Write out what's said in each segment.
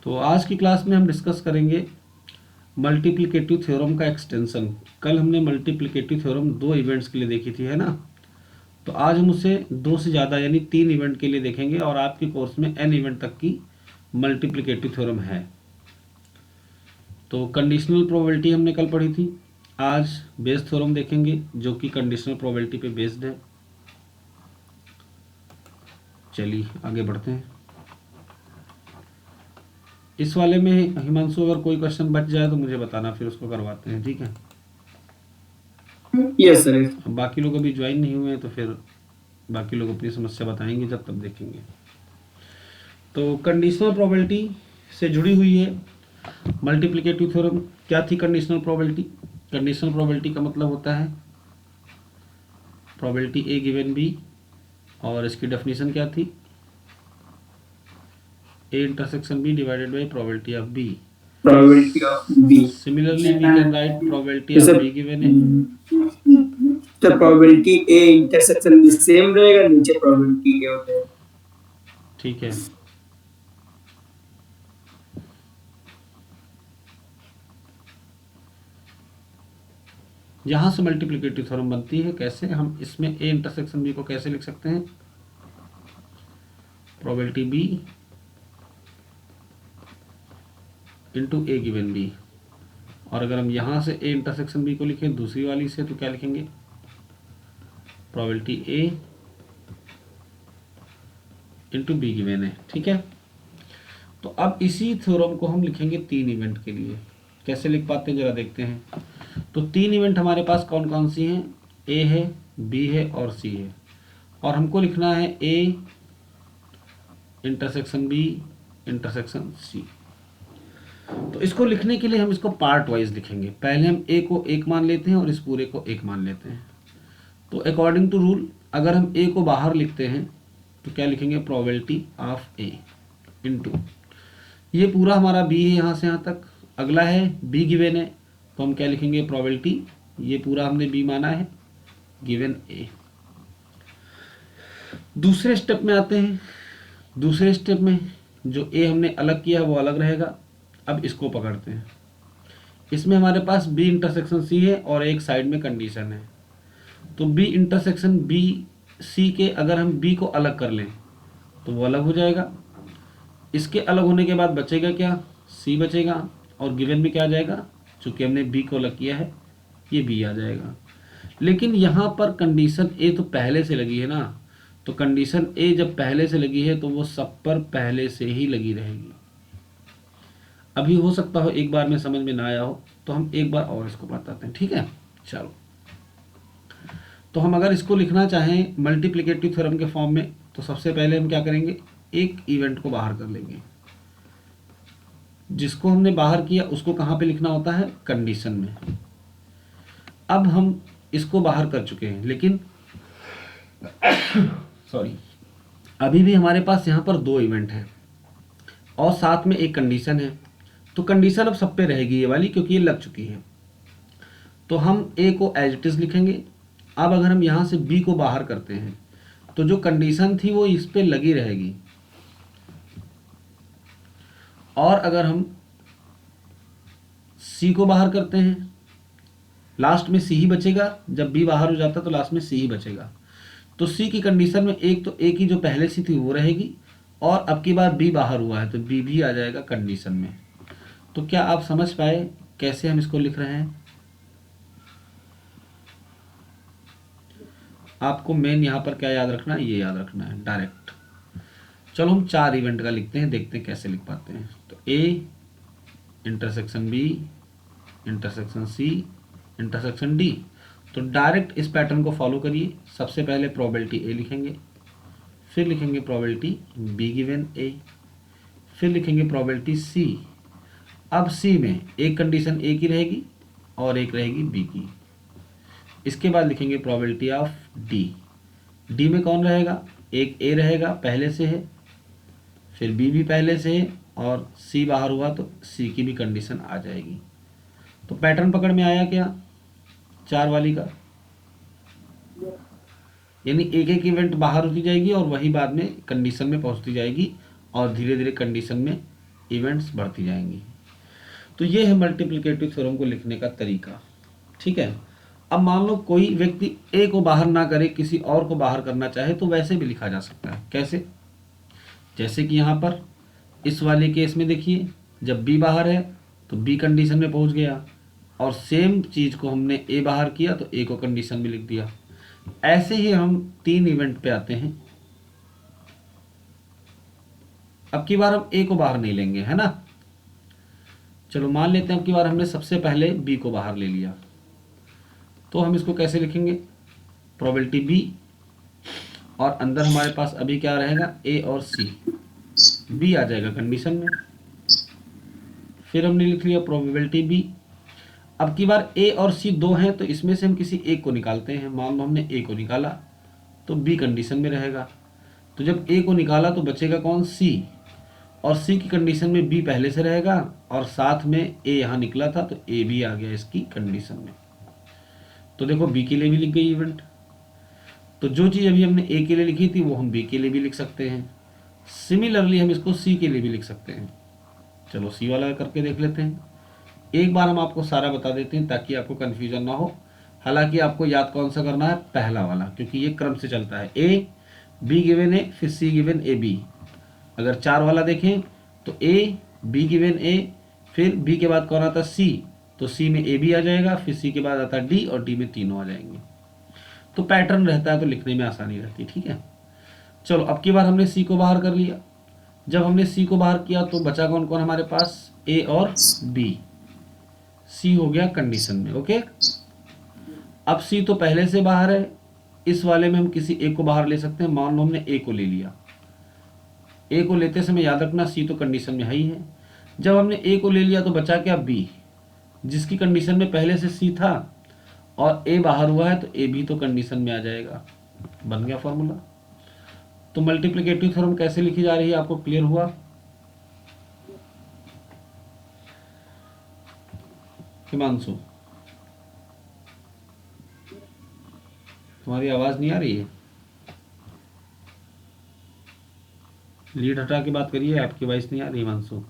तो आज की क्लास में हम डिस्कस करेंगे मल्टीप्लिकेटिव थ्योरम का एक्सटेंशन। कल हमने मल्टीप्लिकेटिव थ्योरम 2 इवेंट्स के लिए देखी थी, है ना। तो आज हम उसे 2 से ज़्यादा यानी 3 इवेंट के लिए देखेंगे और आपके कोर्स में n इवेंट तक की मल्टीप्लिकेटिव थ्योरम है। तो कंडीशनल प्रोबेबिलिटी हमने कल पढ़ी थी, आज बेस थ्योरम देखेंगे जो कि कंडीशनल प्रोबेबिलिटी पे बेस्ड है। चलिए आगे बढ़ते हैं। इस वाले में हिमांशु अगर कोई क्वेश्चन बच जाए तो मुझे बताना, फिर उसको करवाते हैं, ठीक है। Yes sir. बाकी लोग अभी ज्वाइन नहीं हुए हैं तो फिर बाकी लोग अपनी समस्या बताएंगे जब तब देखेंगे। तो कंडीशनल प्रोबेबिलिटी से जुड़ी हुई है मल्टीप्लिकेटिव थ्योरम। क्या थी कंडीशनल प्रोबेबिलिटी? कंडीशनल प्रोबेबिलिटी का मतलब होता है प्रोबेबिलिटी ए गिवन बी, और इसकी डेफिनेशन क्या थी? A intersection B divided by probability of B. Probability of B. Similarly we can write probability of जैसे बी गिवन ए। तो probability A intersection B same रहेगा, नीचे प्रोबेबिलिटी ए हो जाएगा। ठीक है। यहाँ से मल्टीप्लिकेटिव थ्योरम बनती है। कैसे? हम इसमें ए इंटरसेक्शन बी को कैसे लिख सकते हैं? प्रोबेबिलिटी बी इंटू ए गिवन बी। और अगर हम यहाँ से ए इंटरसेक्शन बी को लिखें दूसरी वाली से तो क्या लिखेंगे? Probability A into be given है, ठीक है। तो अब इसी थ्योरम को हम लिखेंगे 3 इवेंट के लिए। कैसे लिख पाते हैं जरा देखते हैं। तो 3 इवेंट हमारे पास कौन कौन सी हैं? ए है, बी है और सी है। और हमको लिखना है A intersection B intersection C. तो इसको लिखने के लिए हम इसको पार्ट वाइज लिखेंगे। पहले हम ए को 1 मान लेते हैं और इस पूरे को 1 मान लेते हैं। तो अकॉर्डिंग टू रूल अगर हम ए को बाहर लिखते हैं तो क्या लिखेंगे? प्रोबेबिलिटी ऑफ ए इंटू ये पूरा हमारा बी है यहाँ से यहाँ तक। अगला है बी गिवन है तो हम क्या लिखेंगे? प्रोबेबिलिटी, ये पूरा हमने बी माना है, गिवन ए। दूसरे स्टेप में आते हैं। दूसरे स्टेप में जो ए हमने अलग किया वो अलग रहेगा। अब इसको पकड़ते हैं। इसमें हमारे पास बी इंटरसेक्शन सी है और एक साइड में कंडीशन है। तो बी इंटरसेक्शन बी सी के अगर हम बी को अलग कर लें तो वो अलग हो जाएगा। इसके अलग होने के बाद बचेगा क्या? सी बचेगा। और गिवन में क्या आ जाएगा? चूंकि हमने बी को अलग किया है ये बी आ जाएगा। लेकिन यहाँ पर कंडीशन ए तो पहले से लगी है ना। तो कंडीशन ए जब पहले से लगी है तो वो सब पर पहले से ही लगी रहेगी। अभी हो सकता हो एक बार में समझ में ना आया हो तो हम एक बार और इसको बताते हैं, ठीक है। चलो, तो हम अगर इसको लिखना चाहें मल्टीप्लिकेटिव थ्योरम के फॉर्म में तो सबसे पहले हम क्या करेंगे? एक इवेंट को बाहर कर लेंगे। जिसको हमने बाहर किया उसको कहाँ पे लिखना होता है? कंडीशन में। अब हम इसको बाहर कर चुके हैं लेकिन सॉरी, अभी भी हमारे पास यहाँ पर 2 इवेंट हैं और साथ में एक कंडीशन है। तो कंडीशन अब सब पे रहेगी ये वाली, क्योंकि ये लग चुकी है। तो हम ए को एज इट इज लिखेंगे। अब अगर हम यहाँ से बी को बाहर करते हैं तो जो कंडीशन थी वो इस पे लगी रहेगी। और अगर हम सी को बाहर करते हैं, लास्ट में सी ही बचेगा। जब बी बाहर हो जाता तो लास्ट में सी ही बचेगा। तो सी की कंडीशन में एक तो ए की जो पहले सी थी वो रहेगी, और अब की बार बी बाहर हुआ है तो बी भी आ जाएगा कंडीशन में। तो क्या आप समझ पाए कैसे हम इसको लिख रहे हैं? आपको मेन यहाँ पर क्या याद रखना है? ये याद रखना है डायरेक्ट। चलो हम 4 इवेंट का लिखते हैं, देखते हैं कैसे लिख पाते हैं। तो A intersection B intersection C intersection D. तो डायरेक्ट इस पैटर्न को फॉलो करिए। सबसे पहले प्रोबेबिलिटी ए लिखेंगे, फिर लिखेंगे प्रोबेबिलिटी बी गिवन ए, फिर लिखेंगे प्रोबेबिलिटी सी। अब सी में एक कंडीशन ए की रहेगी और एक रहेगी बी की। इसके बाद लिखेंगे प्रोबेबिलिटी ऑफ डी। डी में कौन रहेगा? एक ए रहेगा पहले से है, फिर बी भी पहले से है, और सी बाहर हुआ तो सी की भी कंडीशन आ जाएगी। तो पैटर्न पकड़ में आया क्या 4 वाली का? यानी एक एक इवेंट बाहर होती जाएगी और वही बाद में कंडीशन में पहुंचती जाएगी और धीरे धीरे कंडीशन में इवेंट्स बढ़ती जाएंगी। तो ये है मल्टीप्लिकेटिव थ्योरम को लिखने का तरीका। ठीक है। अब मान लो कोई व्यक्ति ए को बाहर ना करे, किसी और को बाहर करना चाहे, तो वैसे भी लिखा जा सकता है। कैसे? जैसे कि यहाँ पर इस वाले केस में देखिए, जब बी बाहर है तो बी कंडीशन में पहुंच गया, और सेम चीज़ को हमने ए बाहर किया तो ए को कंडीशन में लिख दिया। ऐसे ही हम 3 इवेंट पे आते हैं। अब की बार हम ए को बाहर नहीं लेंगे, है ना। चलो मान लेते हैं अब की बार हमने सबसे पहले बी को बाहर ले लिया, तो हम इसको कैसे लिखेंगे? प्रोबेबिलिटी बी, और अंदर हमारे पास अभी क्या रहेगा? ए और सी। बी आ जाएगा कंडीशन में, फिर हमने लिख लिया प्रोबेबिलिटी बी। अब की बार ए और सी दो हैं, तो इसमें से हम किसी एक को निकालते हैं। मान लो हमने ए को निकाला, तो बी कंडीशन में रहेगा। तो जब ए को निकाला तो बचेगा कौन? सी, और सी की कंडीशन में बी पहले से रहेगा, और साथ में ए यहाँ निकला था तो ए भी आ गया इसकी कंडीशन में। तो देखो बी के लिए भी लिख गई इवेंट। तो जो चीज़ अभी हमने ए के लिए लिखी थी वो हम बी के लिए भी लिख सकते हैं। सिमिलरली हम इसको सी के लिए भी लिख सकते हैं। चलो सी वाला करके देख लेते हैं। एक बार हम आपको सारा बता देते हैं ताकि आपको कन्फ्यूजन ना हो। हालांकि आपको याद कौन सा करना है? पहला वाला, क्योंकि ये क्रम से चलता है। ए बी गिवन ए, फिर सी गिवन ए बी। अगर 4 वाला देखें तो ए बी गिवन ए, फिर बी के बाद कौन आता? सी, तो सी में ए बी आ जाएगा, फिर सी के बाद आता डी, और डी में तीनों आ जाएंगे। तो पैटर्न रहता है, तो लिखने में आसानी रहती है। ठीक है। चलो अब की बार हमने सी को बाहर कर लिया। जब हमने सी को बाहर किया तो बचा कौन कौन हमारे पास? ए और बी। सी हो गया कंडीशन में। ओके। अब सी तो पहले से बाहर है, इस वाले में हम किसी एक को बाहर ले सकते हैं। मान लो हमने ए को ले लिया। ए को लेते समय याद रखना सी तो कंडीशन में है ही है। जब हमने ए को ले लिया तो बचा क्या? बी, जिसकी कंडीशन में पहले से सी था, और ए बाहर हुआ है तो ए भी तो कंडीशन में आ जाएगा। बन गया फॉर्मूला। तो मल्टीप्लिकेटिव थ्योरम कैसे लिखी जा रही है, आपको क्लियर हुआ? हिमांशु, तुम्हारी आवाज नहीं आ रही है। लीड हटा के बात करिए, आपकी वॉइस नहीं आ रही हिमांशु।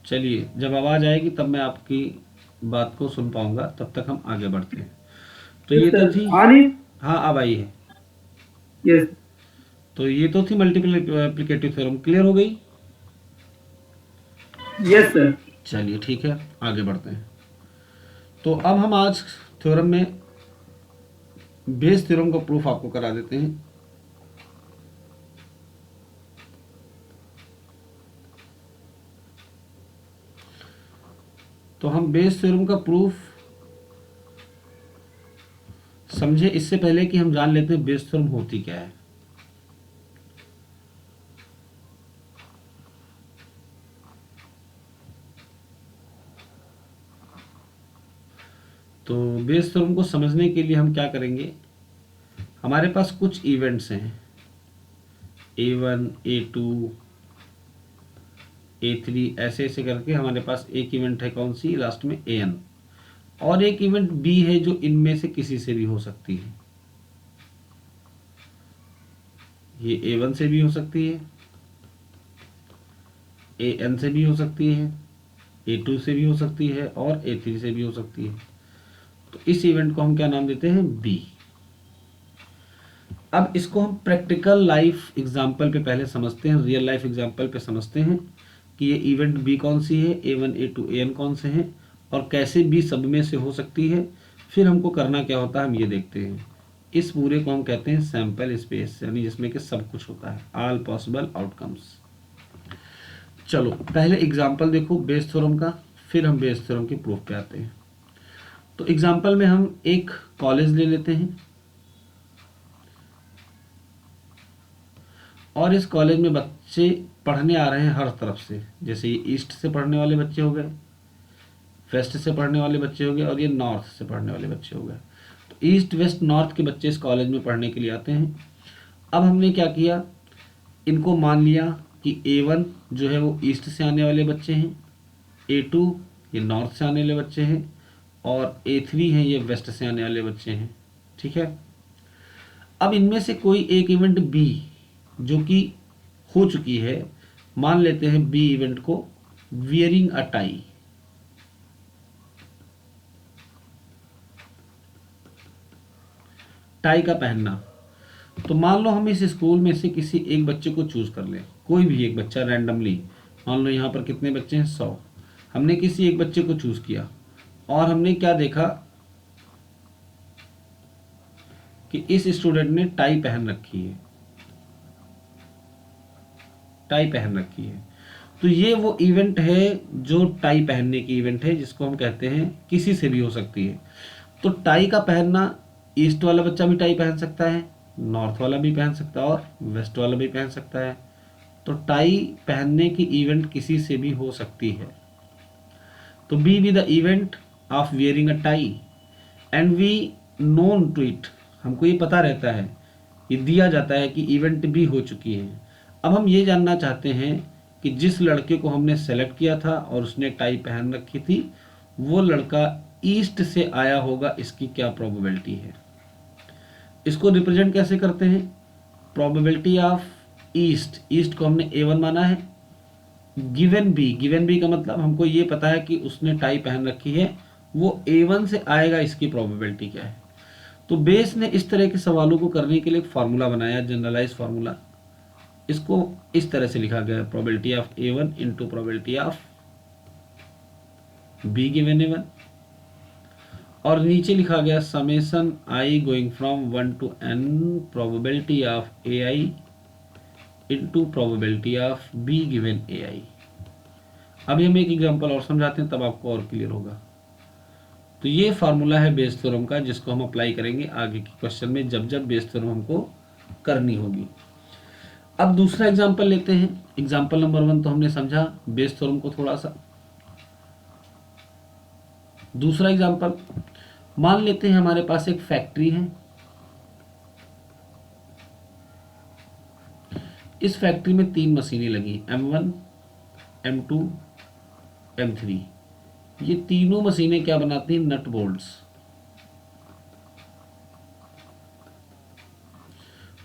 चलिए जब आवाज आएगी तब मैं आपकी बात को सुन पाऊंगा, तब तक हम आगे बढ़ते हैं। तो ये तो थी, हाँ अब आई है। यस तो ये तो थी मल्टीप्लिकेटिव थ्योरम। क्लियर हो गई? Yes sir. चलिए ठीक है, आगे बढ़ते हैं। तो अब हम आज थ्योरम में बेस थ्योरम का प्रूफ आपको करा देते हैं। तो हम बेस थ्योरम का प्रूफ समझे इससे पहले कि हम जान लेते हैं बेस थ्योरम होती क्या है। तो बेस थ्योरम को समझने के लिए हम क्या करेंगे? हमारे पास कुछ इवेंट्स हैं, A1 A2 A3 ऐसे ऐसे करके हमारे पास एक इवेंट है, कौन सी? लास्ट में AN, और एक इवेंट B है जो इनमें से किसी से भी हो सकती है। ये A1 से भी हो सकती है, AN से भी हो सकती है, A2 से भी हो सकती है, और A3 से भी हो सकती है। तो इस इवेंट को हम क्या नाम देते हैं? B। अब इसको हम प्रैक्टिकल लाइफ एग्जाम्पल पे पहले समझते हैं, रियल लाइफ एग्जाम्पल पे समझते हैं कि ये इवेंट बी कौन सी है, A1 A2 AN कौन से हैं, और कैसे बी सब में से हो सकती है। फिर हमको करना क्या होता है हम ये देखते हैं। इस पूरे को हम कहते हैं सैंपल स्पेस, यानी जिसमें कि सब कुछ होता है, ऑल पॉसिबल आउटकम्स। चलो पहले एग्जाम्पल देखो बेस थ्योरम का, फिर हम बेस थ्योरम के प्रूफ पे आते हैं। तो एग्जाम्पल में हम एक कॉलेज ले लेते हैं, और इस कॉलेज में बच्चे पढ़ने आ रहे हैं हर तरफ से। जैसे ये ईस्ट से पढ़ने वाले बच्चे हो गए, वेस्ट से पढ़ने वाले बच्चे हो गए, और ये नॉर्थ से पढ़ने वाले बच्चे हो गए। तो ईस्ट वेस्ट नॉर्थ के बच्चे इस कॉलेज में पढ़ने के लिए आते हैं। अब हमने क्या किया, इनको मान लिया कि A1 जो है वो ईस्ट से आने वाले बच्चे हैं, A2 ये नॉर्थ से आने वाले बच्चे हैं, और A3 हैं ये वेस्ट से आने वाले बच्चे हैं। ठीक है। अब इनमें से कोई एक इवेंट बी जो कि हो चुकी है, मान लेते हैं बी इवेंट को वियरिंग अ टाई। टाई का पहनना। तो मान लो हम इस स्कूल में से किसी एक बच्चे को चूज कर लें, कोई भी एक बच्चा रैंडमली। मान लो यहाँ पर कितने बच्चे हैं, 100। हमने किसी एक बच्चे को चूज किया और हमने क्या देखा कि इस स्टूडेंट ने टाई पहन रखी है, टाई पहन रखी है। तो ये वो इवेंट है जो टाई पहनने की इवेंट है, जिसको हम कहते हैं किसी से भी हो सकती है। तो टाई का पहनना, ईस्ट वाला बच्चा भी टाई पहन सकता है, नॉर्थ वाला भी पहन सकता है और वेस्ट वाला भी पहन सकता है। तो टाई पहनने की इवेंट किसी से भी हो सकती है। तो B the event of wearing a tie and we known to it, हमको ये पता रहता है, ये दिया जाता है कि इवेंट भी हो चुकी है। अब हम ये जानना चाहते हैं कि जिस लड़के को हमने सेलेक्ट किया था और उसने टाई पहन रखी थी, वो लड़का ईस्ट से आया होगा, इसकी क्या प्रोबेबिलिटी है। इसको रिप्रेजेंट कैसे करते हैं, प्रोबेबिलिटी ऑफ ईस्ट, ईस्ट को हमने A1 माना है। गिवन बी का मतलब हमको ये पता है कि उसने टाई पहन रखी है, वो A1 से आएगा, इसकी प्रोबेबिलिटी क्या है। तो बेस ने इस तरह के सवालों को करने के लिए एक फार्मूला बनाया, जनरलाइज फार्मूला। इसको इस तरह से लिखा गया है, probability of A1 into probability of B given A1, और नीचे लिखा गया summation I going from 1 to n probability of AI into probability of be given AI। अभी हम एक एग्जांपल और समझाते हैं, तब आपको और क्लियर होगा। तो ये फार्मूला है बेस थ्योरम का, जिसको हम अप्लाई करेंगे आगे के क्वेश्चन में, जब जब बेस थ्योरम हमको करनी होगी। अब दूसरा एग्जांपल लेते हैं। एग्जांपल नंबर 1 तो हमने समझा बेस थ्योरम को थोड़ा सा। दूसरा एग्जांपल, मान लेते हैं हमारे पास एक फैक्ट्री है। इस फैक्ट्री में 3 मशीनें लगी, M1, M2, M3। ये तीनों मशीनें क्या बनाती हैं, नट बोल्ट्स।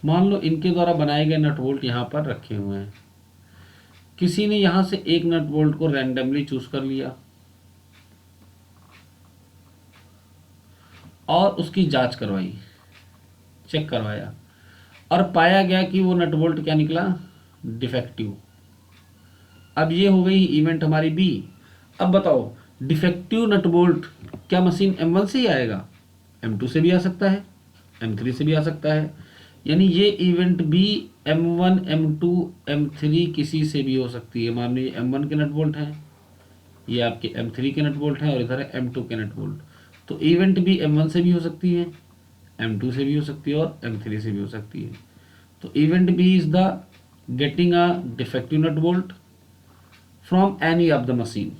मान लो इनके द्वारा बनाए गए नट बोल्ट यहाँ पर रखे हुए हैं। किसी ने यहाँ से एक नट बोल्ट को रैंडमली चूज कर लिया और उसकी जांच करवाई, चेक करवाया, और पाया गया कि वो नट बोल्ट क्या निकला, डिफेक्टिव। अब ये हो गई इवेंट हमारी बी। अब बताओ, डिफेक्टिव नट बोल्ट क्या मशीन M1 से ही आएगा, M2 से भी आ सकता है, M3 से भी आ सकता है। यानी ये event B M1, M2, M3 किसी से भी हो सकती है। मान लीजिए M1 के नट बोल्ट हैं, ये आपके M3 के नट बोल्ट हैं, और इधर है M2 के नट बोल्ट। तो इवेंट भी M1 से भी हो सकती है, M2 से भी हो सकती है और M3 से भी हो सकती है। तो event B is the getting a defective nut bolt from any of the machine.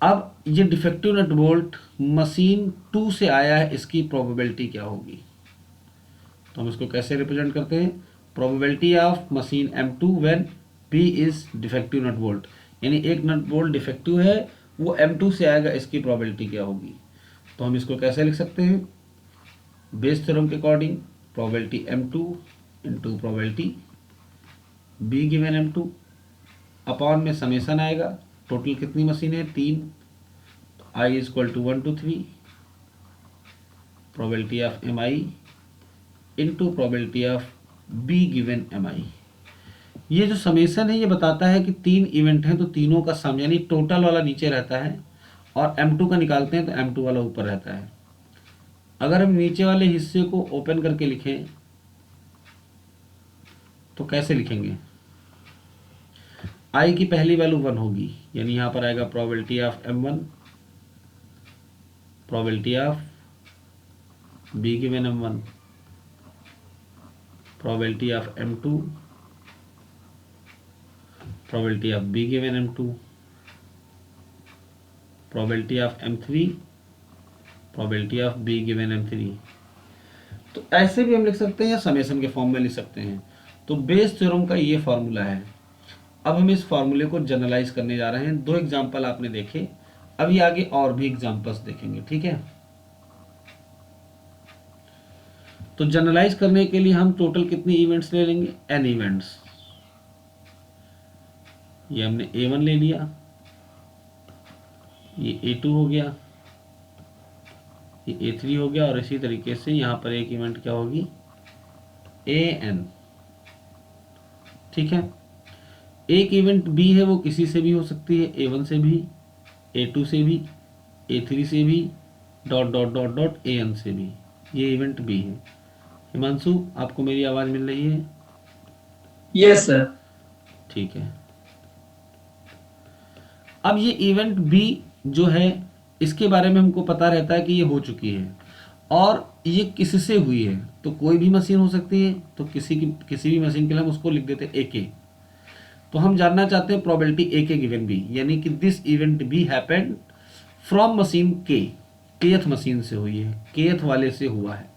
अब ये डिफेक्टिव नट बोल्ट मशीन 2 से आया है, इसकी प्रोबेबिलिटी क्या होगी। तो हम इसको कैसे रिप्रेजेंट करते हैं, probability of machine M2 when B is defective nut bolt. यानी एक नट बोल्ट डिफेक्टिव है, वो M2 से आएगा, इसकी प्रोबेबिलिटी क्या होगी। तो हम इसको कैसे लिख सकते हैं, बेस थ्योरम के according probability M2 into probability B given M2 upon में समेशन आएगा, टोटल कितनी मशीन है, 3। तो I is equal to 1 to 3 probability of MI into probability of B given MI। ये जो समेशन है ये बताता है कि 3 इवेंट हैं, तो तीनों का सम यानी टोटल वाला नीचे रहता है, और M2 का निकालते हैं तो M2 वाला ऊपर रहता है। अगर हम नीचे वाले हिस्से को ओपन करके लिखें तो कैसे लिखेंगे, I की पहली वैल्यू 1 होगी, यानी यहाँ पर आएगा probability of M1, probability of B given M1, probability of M2, probability of B given M2, probability of M3, probability of B given M3। तो ऐसे भी हम लिख सकते हैं या समेशन के फॉर्म में लिख सकते हैं। तो बेस थ्योरम का ये फार्मूला है। अब हम इस फार्मूले को जनरलाइज करने जा रहे हैं। 2 एग्जाम्पल आपने देखे, अभी आगे और भी एग्जाम्पल्स देखेंगे, ठीक है। तो जनरलाइज करने के लिए हम टोटल कितनी इवेंट्स ले लेंगे, n इवेंट्स। ये हमने A1 ले लिया, ये A2 हो गया, ये A3 हो गया, और इसी तरीके से यहाँ पर एक इवेंट क्या होगी, AN। ठीक है। एक इवेंट B है, वो किसी से भी हो सकती है, A1 से भी, A2 से भी, A3 से भी, dot dot dot dot AN से भी। ये इवेंट B है। हिमांशु, आपको मेरी आवाज़ मिल रही है? Yes sir. ठीक है। अब ये इवेंट बी जो है, इसके बारे में हमको पता रहता है कि ये हो चुकी है, और ये किससे हुई है, तो कोई भी मशीन हो सकती है, तो किसी भी मशीन के लिए हम उसको लिख देते हैं AK। तो हम जानना चाहते हैं प्रोबेबिलिटी AK गिवन बी, यानी कि this event B happened from machine K, kth machine से हुई है, kth वाले से हुआ है।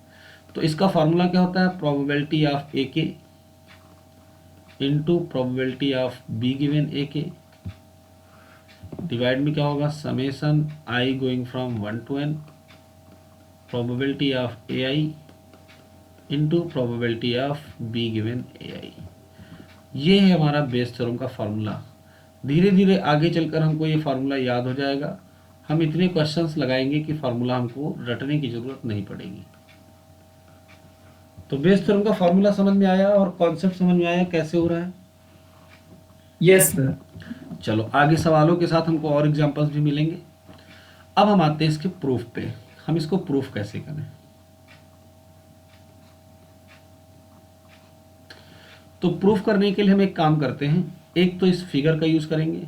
तो इसका फार्मूला क्या होता है, probability of AK into probability of be given AK divide में क्या होगा, summation I going from 1 to n probability of AI into probability of B given AI। ये है हमारा बेस थ्योरम का फार्मूला। धीरे धीरे आगे चलकर हमको ये फार्मूला याद हो जाएगा। हम इतने क्वेश्चंस लगाएंगे कि फार्मूला हमको रटने की जरूरत नहीं पड़ेगी। तो बेस थ्योरम का फार्मूला समझ में आया और कॉन्सेप्ट समझ में आया कैसे हो रहा है? Yes sir. चलो आगे सवालों के साथ हमको और एग्जांपल्स भी मिलेंगे। अब हम आते हैं इसके प्रूफ पे। हम इसको प्रूफ कैसे करें? तो प्रूफ करने के लिए हम एक काम करते हैं, एक तो इस फिगर का यूज करेंगे।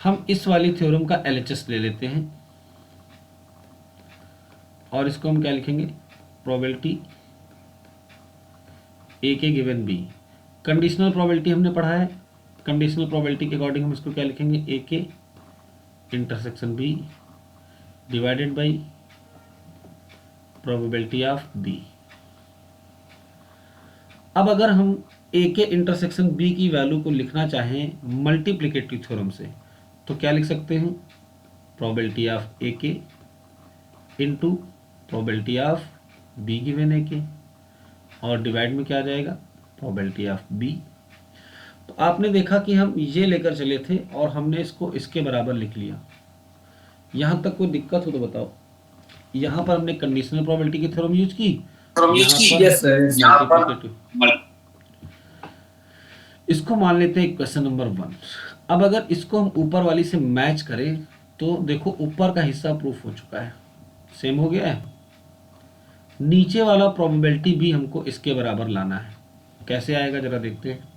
हम इस वाली थ्योरम का LHS ले लेते हैं और इसको हम क्या लिखेंगे, probability AK given B। Conditional probability हमने पढ़ा है, कंडीशनल प्रोबेबिलिटी के अकॉर्डिंग हम इसको क्या लिखेंगे, AK intersection B divided by probability of B। अब अगर हम AK इंटरसेक्शन B की वैल्यू को लिखना चाहें मल्टीप्लिकेटिव थ्योरम से, तो क्या लिख सकते हैं, probability of AK into probability of B given AK, और डिवाइड में क्या आ जाएगा, प्रोबेबिलिटी ऑफ B। तो आपने देखा कि हम ये लेकर चले थे और हमने इसको इसके बराबर लिख लिया। यहाँ तक कोई दिक्कत हो तो बताओ। यहाँ पर हमने कंडीशनल प्रोबेबिलिटी की थ्योरम यूज की, यस सर। मल्टीप्लिकेटिव। इसको मान लेते हैं क्वेश्चन नंबर 1। अब अगर इसको हम ऊपर वाली से मैच करें तो देखो ऊपर का हिस्सा प्रूफ हो चुका है, सेम हो गया है। नीचे वाला प्रोबेबिलिटी भी हमको इसके बराबर लाना है। कैसे आएगा जरा देखते हैं।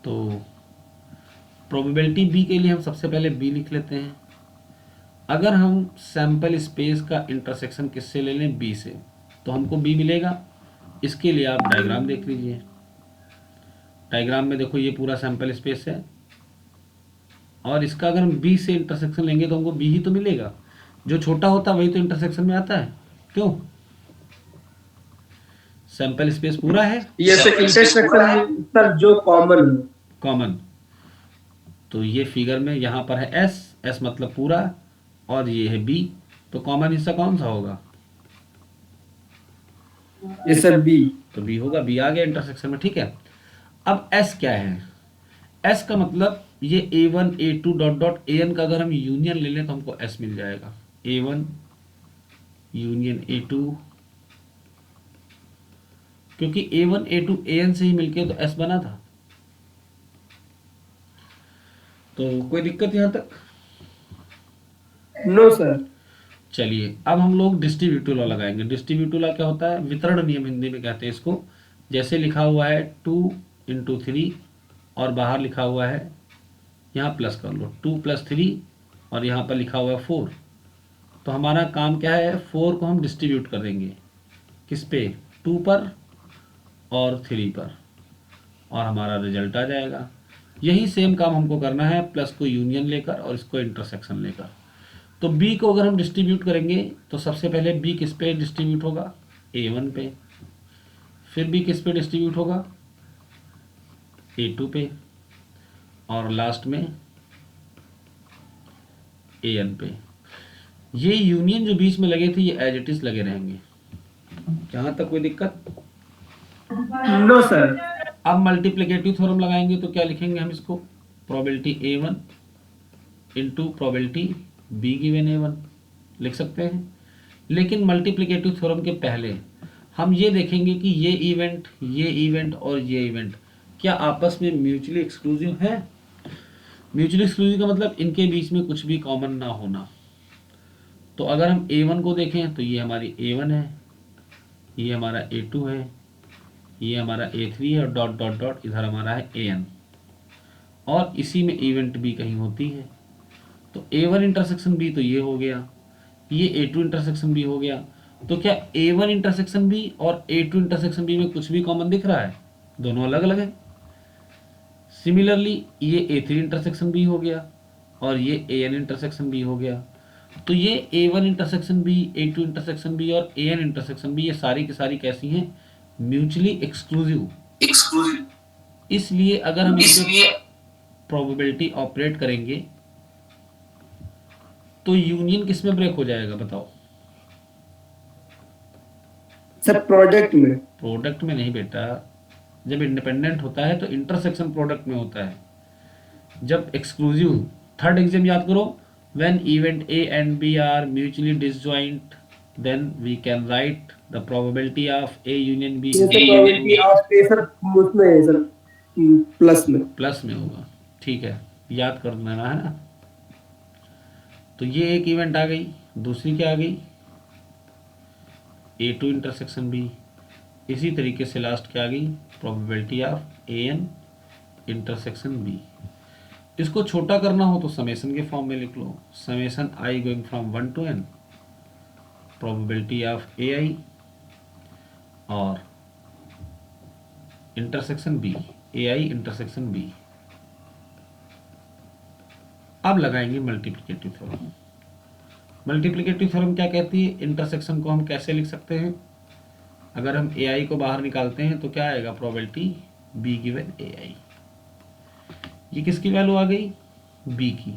तो प्रोबेबिलिटी B के लिए हम सबसे पहले B लिख लेते हैं। अगर हम सैंपल स्पेस का इंटरसेक्शन किससे ले लें, B से, तो हमको B मिलेगा। इसके लिए आप डायग्राम देख लीजिए। डायग्राम में देखो ये पूरा सैंपल स्पेस है, और इसका अगर हम B से इंटरसेक्शन लेंगे तो हमको B ही तो मिलेगा। जो छोटा होता है वही तो इंटरसेक्शन में आता है, क्यों? सैंपल स्पेस पूरा है, यस सर। इंटरसेक्शन सर जो कॉमन कॉमन। तो ये फिगर में यहाँ पर है S मतलब पूरा, और ये है B, तो कॉमन हिस्सा कौन सा होगा, ये सर B। तो B होगा। B आ गया इंटरसेक्शन में, ठीक है। अब S क्या है, S का मतलब ये A1 A2 dot dot AN का अगर हम यूनियन ले लें तो हमको S मिल जाएगा, A1 यूनियन A2, क्योंकि A1 A2 AN से ही मिलके तो S बना था। तो कोई दिक्कत यहाँ तक? No sir. चलिए अब हम लोग डिस्ट्रीब्यूटिव लॉ लगाएंगे। डिस्ट्रीब्यूटिव लॉ क्या होता है, वितरण नियम हिंदी में कहते हैं इसको। जैसे लिखा हुआ है 2 इंटू 3 और बाहर लिखा हुआ है, यहाँ प्लस कर लो 2 + 3, और यहाँ पर लिखा हुआ है 4। तो हमारा काम क्या है, 4 को हम डिस्ट्रीब्यूट कर देंगे किस पे, 2 पर और 3 पर, और हमारा रिजल्ट आ जाएगा। यही सेम काम हमको करना है, प्लस को यूनियन लेकर और इसको इंटरसेक्शन लेकर। तो B को अगर हम डिस्ट्रीब्यूट करेंगे तो सबसे पहले B किस पे डिस्ट्रीब्यूट होगा, A1 पे, फिर B किस पे डिस्ट्रीब्यूट होगा, A2 पे, और लास्ट में AN पे। ये यूनियन जो बीच में लगे थे ये एज इट इज लगे रहेंगे। यहाँ तक कोई दिक्कत? No sir. अब मल्टीप्लिकेटिव थ्योरम लगाएंगे तो क्या लिखेंगे हम इसको? Probability A1 into probability B given A1 लिख सकते हैं। लेकिन मल्टीप्लिकेटिव थ्योरम के पहले हम ये देखेंगे कि ये इवेंट और ये इवेंट क्या आपस में म्यूचुअली एक्सक्लूसिव है। म्यूचुअली एक्सक्लूसिव का मतलब इनके बीच में कुछ भी कॉमन ना होना। तो अगर हम A1 को देखें तो ये हमारी A1 है, ये हमारा A2 है, ये हमारा A3 है और डॉट डॉट डॉट इधर हमारा है AN, और इसी में इवेंट भी कहीं होती है। तो A1 इंटरसेक्शन B तो ये हो गया, ये A2 इंटरसेक्शन B हो गया। तो क्या A1 इंटरसेक्शन B और A2 इंटरसेक्शन B में कुछ भी कॉमन दिख रहा है? दोनों अलग अलग है। सिमिलरली ये A3 इंटरसेक्शन B हो गया और ये AN इंटरसेक्शन B हो गया। तो ये A1 intersection B, A2 intersection B और AN इंटरसेक्शन B ये सारी की सारी कैसी हैं? Mutually exclusive. इसलिए अगर हम इसलिए प्रोबेबिलिटी ऑपरेट करेंगे तो यूनियन किस में ब्रेक हो जाएगा बताओ? सर प्रोडक्ट में। प्रोडक्ट में नहीं बेटा, जब इंडिपेंडेंट होता है तो इंटरसेक्शन प्रोडक्ट में होता है। जब एक्सक्लूसिव, थर्ड एग्जाम याद करो, when event A and B are mutually disjoint then we can write the probability of A union B ये sir probability of A sir उसमें है सर, प्लस में। प्लस में होगा। ठीक है, याद कर लेना है ना। तो ये एक इवेंट आ गई, दूसरी क्या आ गई? A2 intersection B। इसी तरीके से लास्ट क्या आ गई? Probability of AN intersection B। इसको छोटा करना हो तो समेशन के फॉर्म में लिख लो, summation I going from 1 to N probability of AI और इंटरसेक्शन B, AI इंटरसेक्शन B। अब लगाएंगे मल्टीप्लिकेटिव थ्योरम। मल्टीप्लिकेटिव थ्योरम क्या कहती है? इंटरसेक्शन को हम कैसे लिख सकते हैं? अगर हम AI को बाहर निकालते हैं तो क्या आएगा? Probability B given AI। ये किसकी वैल्यू आ गई? B की।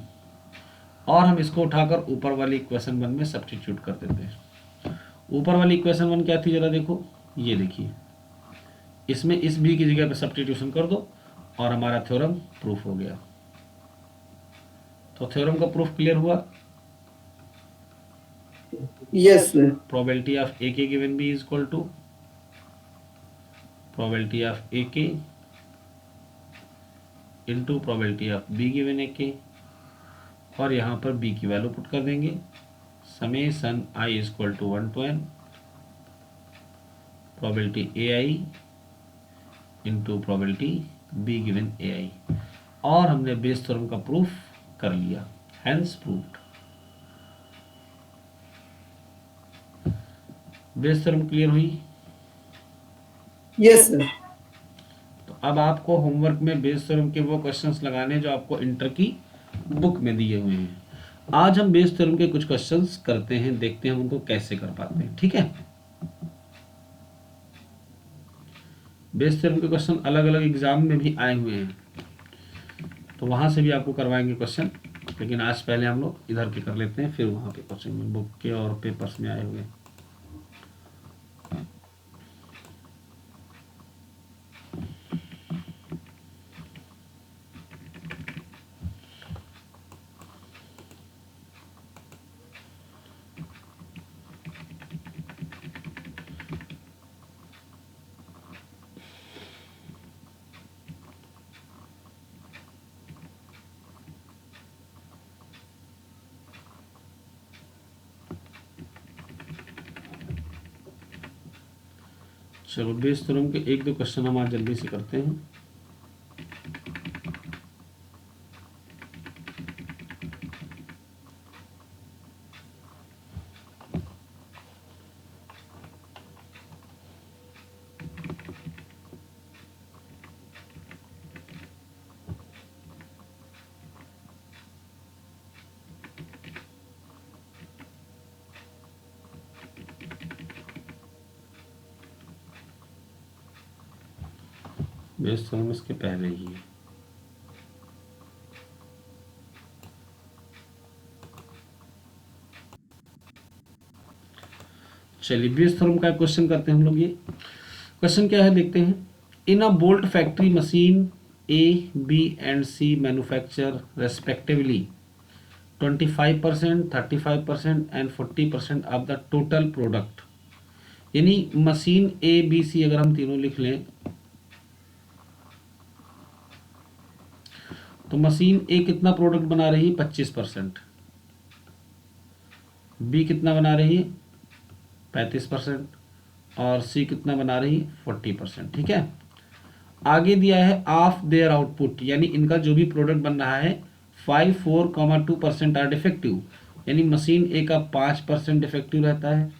और हम इसको उठाकर ऊपर वाली इक्वेशन 1 में सब्स्टिट्यूट कर देते हैं। ऊपर वाली इक्वेशन 1 क्या थी जरा देखो, ये देखिए, इसमें इस B की जगह पे सब्स्टिट्यूशन कर दो और हमारा थ्योरम प्रूफ हो गया। तो थ्योरम का प्रूफ क्लियर हुआ। Yes sir. Probability of A के given B is equal to probability of A के into probability of B given A के, और यहाँ पर B की वैल्यू पुट कर देंगे, summation I is equal to 1 to N probability AI into probability B given AI। और हमने बेस थ्योरम का प्रूफ कर लिया, hence proved. Bayes theorem clear हुई। Yes sir. तो अब आपको होमवर्क में बेस थ्योरम के वो क्वेश्चंस लगाने जो आपको इंटर की बुक में दिए हुए हैं। आज हम बेस थ्योरम के कुछ क्वेश्चंस करते हैं, देखते हैं हम उनको कैसे कर पाते हैं। ठीक है, बेस थ्योरम के क्वेश्चन अलग अलग एग्जाम में भी आए हुए हैं, तो वहां से भी आपको करवाएंगे क्वेश्चन। लेकिन आज पहले हम लोग इधर के कर लेते हैं, फिर वहां पे क्वेश्चन में बुक के और पेपर्स में आए हुए। चलो बेस थ्योरम के एक दो क्वेश्चन हम आज जल्दी से करते हैं। बेस थ्योरम इसके पहले ही है। चलिए बेस थ्योरम का क्वेश्चन करते हैं हम लोग। ये क्वेश्चन क्या है देखते हैं। In a bolt factory machine A B and C manufacture respectively 25%, 35% and 40% of the total product. यानी मशीन ए बी सी अगर हम तीनों लिख लें तो मशीन ए कितना प्रोडक्ट बना रही है 25%, बी कितना बना रही है 35% और सी कितना बना रही है 40%। ठीक है। आगे दिया है ऑफ देयर आउटपुट, यानी इनका जो भी प्रोडक्ट बन रहा है 5, 4,2% आर डिफेक्टिव, यानी मशीन ए का 5% डिफेक्टिव रहता है,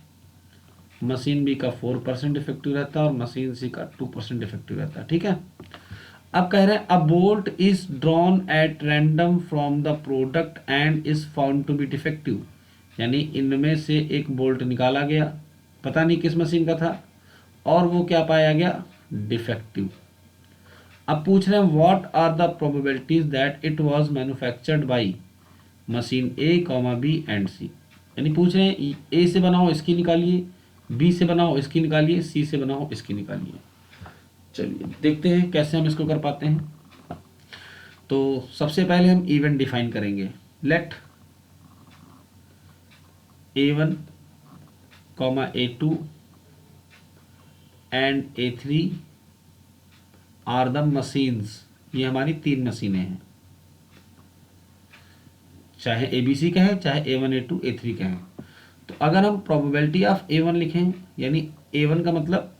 मशीन बी का 4% डिफेक्टिव रहता है और मशीन सी का 2% डिफेक्टिव रहता है। ठीक है। अब कह रहे हैं a bolt is drawn at random from the product and is found to be defective, यानी इनमें से एक बोल्ट निकाला गया, पता नहीं किस मशीन का था, और वो क्या पाया गया डिफेक्टिव। अब पूछ रहे हैं what are the probabilities that it was manufactured by machine A comma B and C, यानी पूछ रहे हैं ए से बनाओ इसकी निकालिए, बी से बनाओ इसकी निकालिए, सी से बनाओ इसकी निकालिए। चलिए देखते हैं कैसे हम इसको कर पाते हैं। तो सबसे पहले हम इवेंट डिफाइन करेंगे। Let A1, A2 and A3 are the machines, ये हमारी तीन मशीनें हैं, चाहे ABC का है चाहे A1, A2, A3 का है। तो अगर हम प्रोबेबिलिटी ऑफ A1 लिखें, यानी A1 का मतलब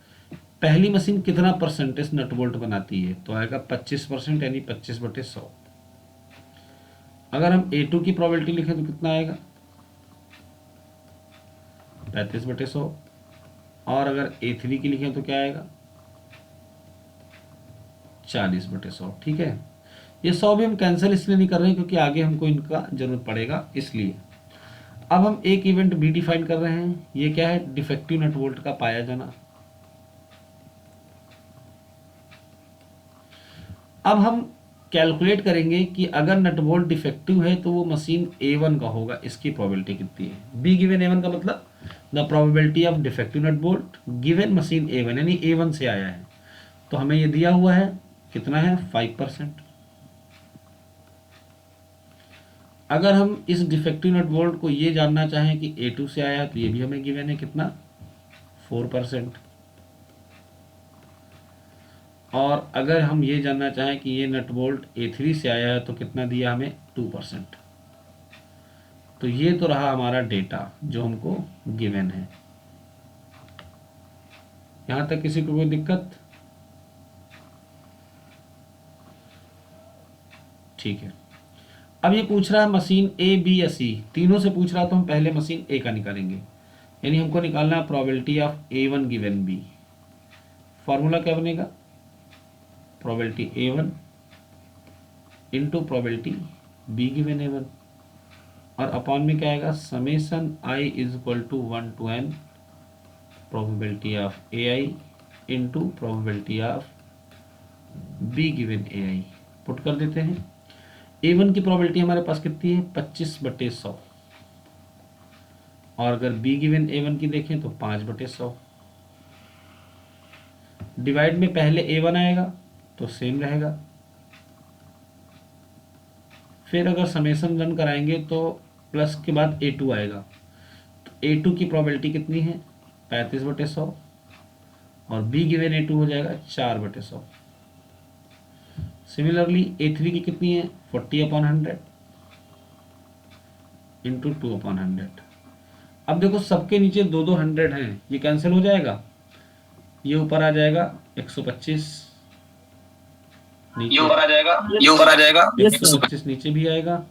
पहली मशीन कितना परसेंटेज नट बोल्ट बनाती है, तो आएगा 25%, यानी 25/100। अगर हम A2 की प्रोबेबिलिटी लिखें तो कितना आएगा 35/100, और अगर A3 की लिखें तो क्या आएगा 40/100। ठीक है। ये 100 भी हम कैंसिल इसलिए नहीं कर रहे हैं क्योंकि आगे हमको इनका जरूरत पड़ेगा, इसलिए। अब हम एक इवेंट भी डिफाइन कर रहे हैं, ये क्या है डिफेक्टिव नट बोल्ट का पाया जाना। अब हम कैलकुलेट करेंगे कि अगर नट बोल्ट डिफेक्टिव है तो वो मशीन A1 का होगा, इसकी प्रोबेबिलिटी कितनी है। बी गिवन A1 का मतलब the probability of defective nut bolt given machine A1, यानी A1 से आया है, तो हमें ये दिया हुआ है कितना है 5%। अगर हम इस डिफेक्टिव नट बोल्ट को ये जानना चाहें कि A2 से आया है तो ये भी हमें गिवन है कितना 4%। और अगर हम ये जानना चाहें कि ये नट बोल्ट A3 से आया है तो कितना दिया हमें 2%। तो ये तो रहा हमारा डेटा जो हमको गिवन है। यहां तक किसी को कोई दिक्कत? ठीक है। अब ये पूछ रहा है मशीन A, B या C, तीनों से पूछ रहा है, तो हम पहले मशीन A का निकालेंगे, यानी हमको निकालना है probability of A1 given B। Formula क्या बनेगा probability A1 into probability B given A1, और अपॉन में क्या आएगा summation I is equal to 1 to n probability of AI into probability of B given AI। Put कर देते हैं। A1 की प्रोबेबिलिटी हमारे पास कितनी है 25/100, और अगर B गिवन A1 की देखें तो 5/100। डिवाइड में पहले A1 आएगा तो सेम रहेगा, फिर अगर समेशन रन कराएंगे तो प्लस के बाद A2 आएगा, तो A2 की प्रोबेबिलिटी कितनी है 35/100, और B गिवन A2 हो जाएगा 4/100। सिमिलरली A3 की कितनी है 40/100 इंटू 2/100। अब देखो सबके नीचे 2-2 100 हैं, ये कैंसिल हो जाएगा, ये ऊपर आ जाएगा 125, ये ऊपर आ जाएगा 125 नीचे भी आएगा,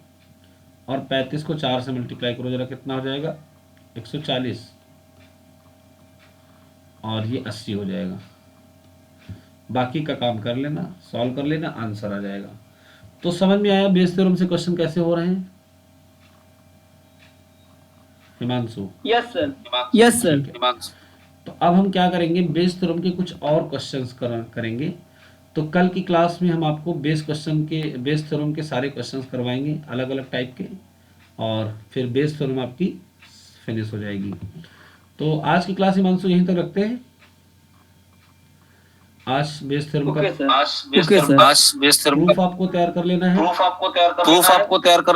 और 35 को 4 से मल्टीप्लाई करो जरा कितना हो जाएगा 140, और ये 80 हो जाएगा। बाकी का काम कर लेना, सॉल्व कर लेना, आंसर आ जाएगा। तो समझ में आया बेस थ्योरम से क्वेश्चन कैसे हो रहे हैं हिमांशु? Yes sir. ठीक है। तो अब हम क्या करेंगे बेस थ्योरम के कुछ और क्वेश्चंस करेंगे। तो कल की क्लास में हम आपको बेस थ्योरम के सारे क्वेश्चंस करवाएंगे अलग अलग टाइप के, और फिर बेस थ्योरम आपकी फिनिश हो जाएगी। तो आज की क्लास हिमांशु यहीं तक रखते हैं। आज बेस थ्योरम का आज बेस Okay, sir. आज बेस थ्योरम प्रूफ आपको तैयार कर लेना है। प्रूफ आपको तैयार कर